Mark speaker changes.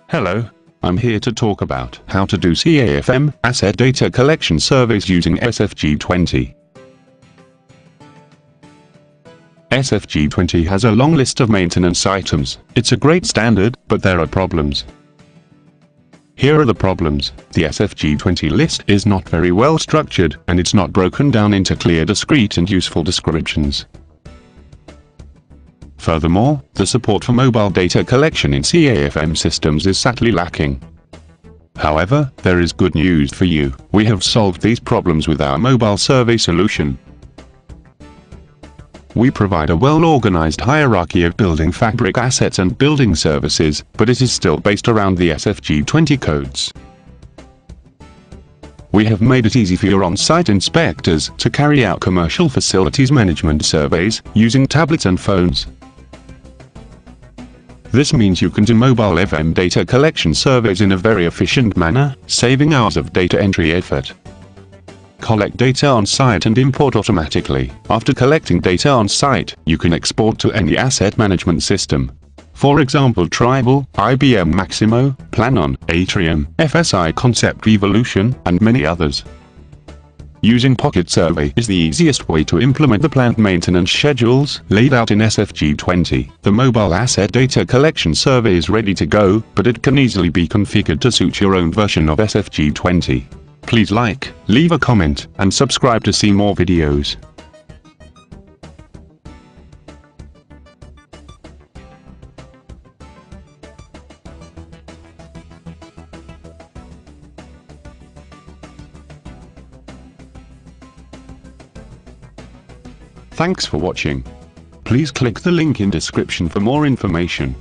Speaker 1: Hello, I'm here to talk about how to do CAFM asset data collection surveys using SFG20. SFG20 has a long list of maintenance items. It's a great standard, but there are problems. Here are the problems. The SFG20 list is not very well structured, and it's not broken down into clear, discrete and useful descriptions. Furthermore, the support for mobile data collection in CAFM systems is sadly lacking. However, there is good news for you. We have solved these problems with our mobile survey solution. We provide a well-organized hierarchy of building fabric assets and building services, but it is still based around the SFG20 codes. We have made it easy for your on-site inspectors to carry out commercial facilities management surveys using tablets and phones. This means you can do mobile FM data collection surveys in a very efficient manner, saving hours of data entry effort. Collect data on site and import automatically. After collecting data on site, you can export to any asset management system. For example, Tribal, IBM Maximo, Planon, Atrium, FSI Concept Evolution, and many others. Using PocketSurvey is the easiest way to implement the planned maintenance schedules laid out in SFG20. The mobile asset data collection survey is ready to go, but it can easily be configured to suit your own version of SFG20. Please like, leave a comment, and subscribe to see more videos. Thanks for watching. Please click the link in description for more information.